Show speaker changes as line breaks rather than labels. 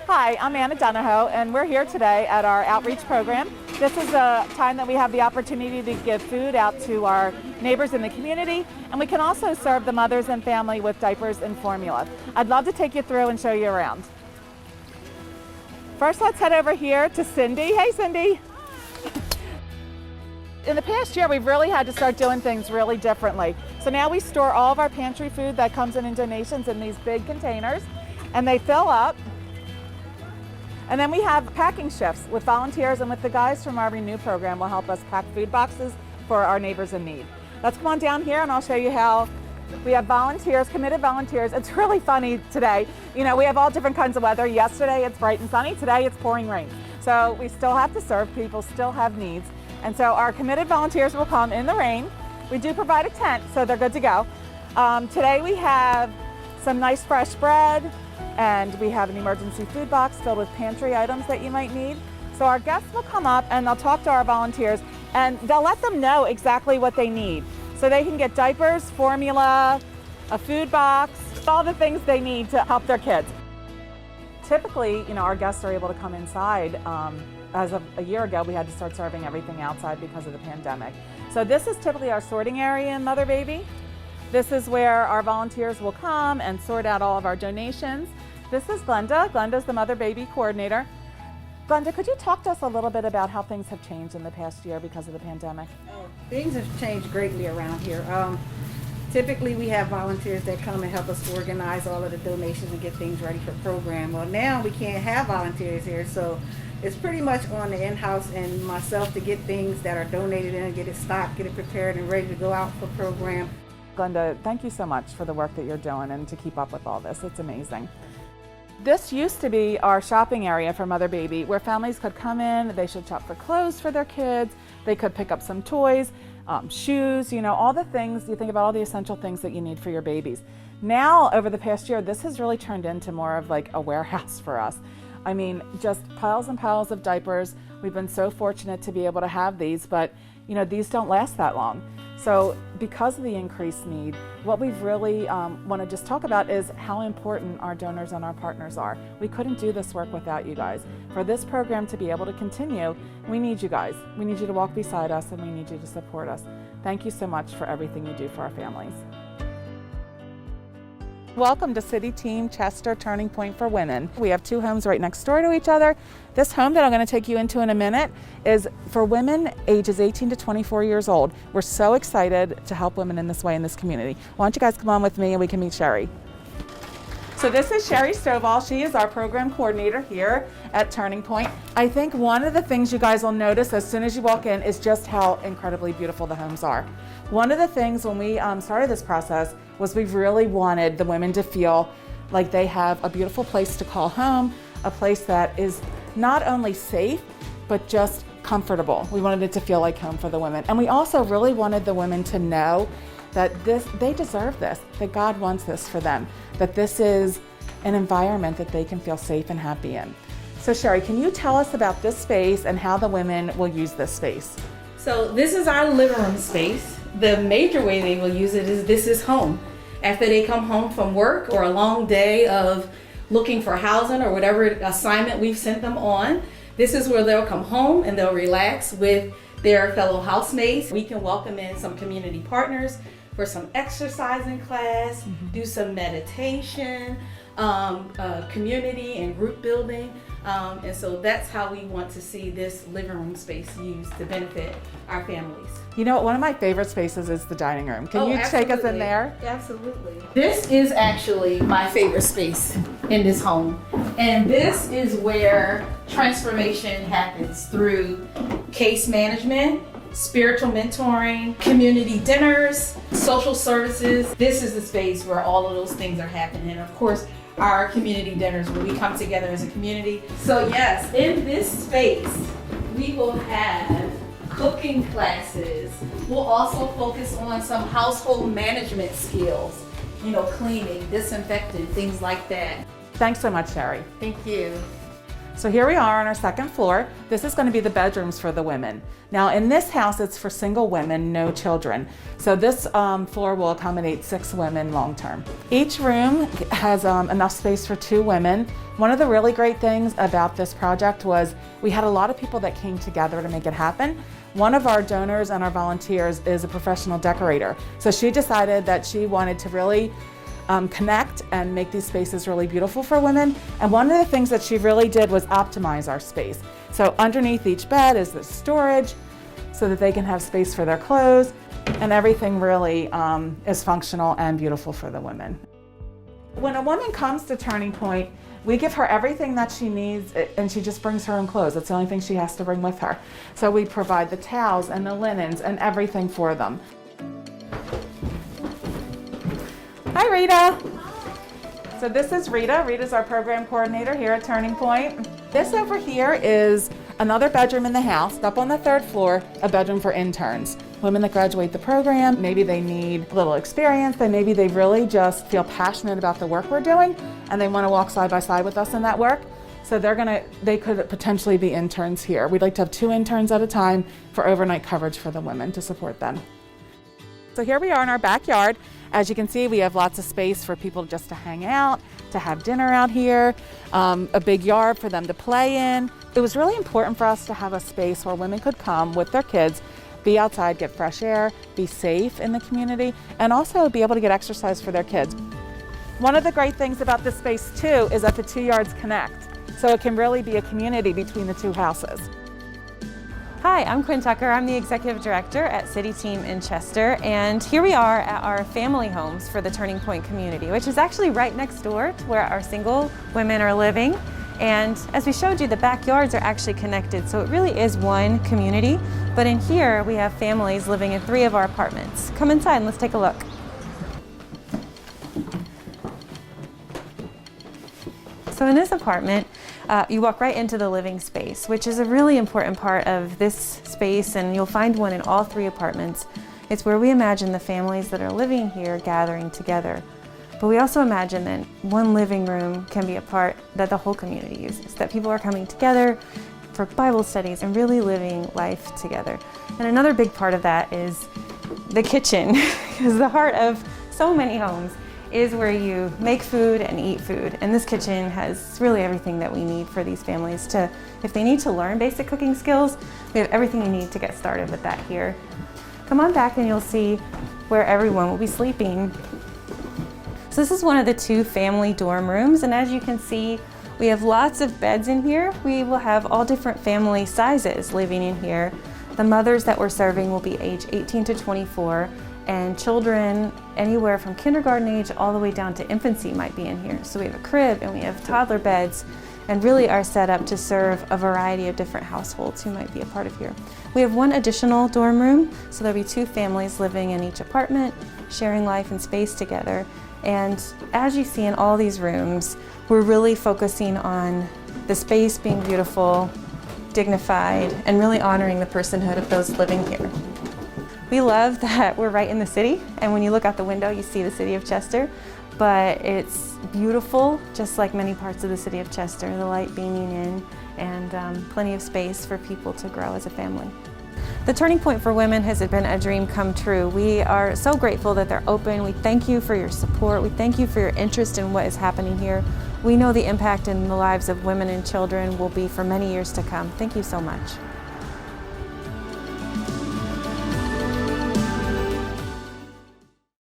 Hi, I'm Anna Donahoe, and we're here today at our outreach program. This is a time that we have the opportunity to give food out to our neighbors in the community, and we can also serve the mothers and family with diapers and formula. I'd love to take you through and show you around. First, let's head over here to Cindy. Hey, Cindy. In the past year, we've really had to start doing things really differently. So now we store all of our pantry food that comes in donations in these big containers, and they fill up. And then we have packing shifts with volunteers, and with the guys from our Renew program will help us pack food boxes for our neighbors in need. Let's come on down here and I'll show you how we have volunteers, committed volunteers. It's really funny today. You know, we have all different kinds of weather. Yesterday it's bright and sunny, today it's pouring rain. So we still have to serve people, still have needs. And so our committed volunteers will come in the rain. We do provide a tent, so they're good to go. Today we have some nice fresh bread, and we have an emergency food box filled with pantry items that you might need. So our guests will come up and they'll talk to our volunteers, and they'll let them know exactly what they need. So they can get diapers, formula, a food box, all the things they need to help their kids. Typically, you know, our guests are able to come inside. As of a year ago, we had to start serving everything outside because of the pandemic. So this is typically our sorting area in Mother Baby. This is where our volunteers will come and sort out all of our donations. This is Brenda. Brenda's the Mother Baby coordinator. Brenda, could you talk to us a little bit about how things have changed in the past year because of the pandemic?
Things have changed greatly around here. Typically we have volunteers that come and help us organize all of the donations and get things ready for program. Well, now we can't have volunteers here, so it's pretty much on the in-house and myself to get things that are donated in, get it stocked, get it prepared and ready to go out for program.
Brenda, thank you so much for the work that you're doing and to keep up with all this. It's amazing. This used to be our shopping area for Mother Baby, where families could come in, they should shop for clothes for their kids, they could pick up some toys, shoes, you know, all the things, you think about all the essential things that you need for your babies. Now, over the past year, this has really turned into more of like a warehouse for us. I mean, just piles and piles of diapers. We've been so fortunate to be able to have these, but you know, these don't last that long. So because of the increased need, what we've really want to just talk about is how important our donors and our partners are. We couldn't do this work without you guys. For this program to be able to continue, we need you guys. We need you to walk beside us, and we need you to support us. Thank you so much for everything you do for our families. Welcome to CityTeam Chester Turning Point for Women. We have two homes right next door to each other. This home that I'm going to take you into in a minute is for women ages 18 to 24 years old. We're so excited to help women in this way in this community. Why don't you guys come on with me and we can meet Sherry. So this is Sherry Stovall. She is our program coordinator here at Turning Point. I think one of the things you guys will notice as soon as you walk in is just how incredibly beautiful the homes are. One of the things when we started this process was we really wanted the women to feel like they have a beautiful place to call home, a place that is not only safe, but just comfortable. We wanted it to feel like home for the women. And we also really wanted the women to know that they deserve this, that God wants this for them, that this is an environment that they can feel safe and happy in. So Sherry, can you tell us about this space and how the women will use this space?
So this is our living room space. The major way they will use it is this is home. After they come home from work or a long day of looking for housing or whatever assignment we've sent them on, this is where they'll come home and they'll relax with their fellow housemates. We can welcome in some community partners for some exercising class, do some meditation, community and group building. And so that's how we want to see this living room space used to benefit our families.
You know, one of my favorite spaces is the dining room. Can you take us in there?
Absolutely. This is actually my favorite space in this home. And this is where transformation happens through case management, spiritual mentoring, community dinners, social services. This is the space where all of those things are happening. And of course, our community dinners where we come together as a community. So yes, in this space, we will have cooking classes. We'll also focus on some household management skills, you know, cleaning, disinfecting, things like that.
Thanks so much, Sherry.
Thank you.
So here we are on our second floor. This is going to be the bedrooms for the women. Now in this house, it's for single women, no children. So this floor will accommodate 6 women long term. Each room has enough space for 2 women. One of the really great things about this project was we had a lot of people that came together to make it happen. One of our donors and our volunteers is a professional decorator. So she decided that she wanted to really connect and make these spaces really beautiful for women. And one of the things that she really did was optimize our space. So underneath each bed is the storage so that they can have space for their clothes, and everything really is functional and beautiful for the women. When a woman comes to Turning Point, we give her everything that she needs, and she just brings her own clothes. That's the only thing she has to bring with her. So we provide the towels and the linens and everything for them. Hi, Rita. So this is Rita. Rita's our program coordinator here at Turning Point. This over here is another bedroom in the house. Up on the 3rd floor, a bedroom for interns. Women that graduate the program, maybe they need a little experience, but maybe they really just feel passionate about the work we're doing and they want to walk side by side with us in that work. So they could potentially be interns here. We'd like to have 2 interns at a time for overnight coverage for the women to support them. So here we are in our backyard. As you can see, we have lots of space for people just to hang out, to have dinner out here, a big yard for them to play in. It was really important for us to have a space where women could come with their kids, be outside, get fresh air, be safe in the community, and also be able to get exercise for their kids. One of the great things about this space too is that the 2 yards connect. So it can really be a community between the 2 houses.
Hi, I'm Quinn Tucker. I'm the Executive Director at CityTeam in Chester, and here we are at our family homes for the Turning Point community, which is actually right next door to where our single women are living. And as we showed you, the backyards are actually connected, so it really is one community. But in here, we have families living in 3 of our apartments. Come inside and let's take a look. So in this apartment, you walk right into the living space, which is a really important part of this space, and you'll find one in all 3 apartments. It's where we imagine the families that are living here gathering together. But we also imagine that one living room can be a part that the whole community uses, that people are coming together for Bible studies and really living life together. And another big part of that is the kitchen, because the heart of so many homes is where you make food and eat food. And this kitchen has really everything that we need for these families to, if they need to learn basic cooking skills, we have everything you need to get started with that here. Come on back and you'll see where everyone will be sleeping. So this is one of the 2 family dorm rooms, and as you can see, we have lots of beds in here. We will have all different family sizes living in here. The mothers that we're serving will be age 18 to 24, and children anywhere from kindergarten age all the way down to infancy might be in here. So we have a crib and we have toddler beds, and really are set up to serve a variety of different households who might be a part of here. We have 1 additional dorm room, so there'll be 2 families living in each apartment, sharing life and space together. And as you see in all these rooms, we're really focusing on the space being beautiful, dignified, and really honoring the personhood of those living here. We love that we're right in the city, and when you look out the window, you see the city of Chester, but it's beautiful, just like many parts of the city of Chester, the light beaming in, and plenty of space for people to grow as a family. The Turning Point for Women has been a dream come true. We are so grateful that they're open. We thank you for your support. We thank you for your interest in what is happening here. We know the impact in the lives of women and children will be for many years to come. Thank you so much.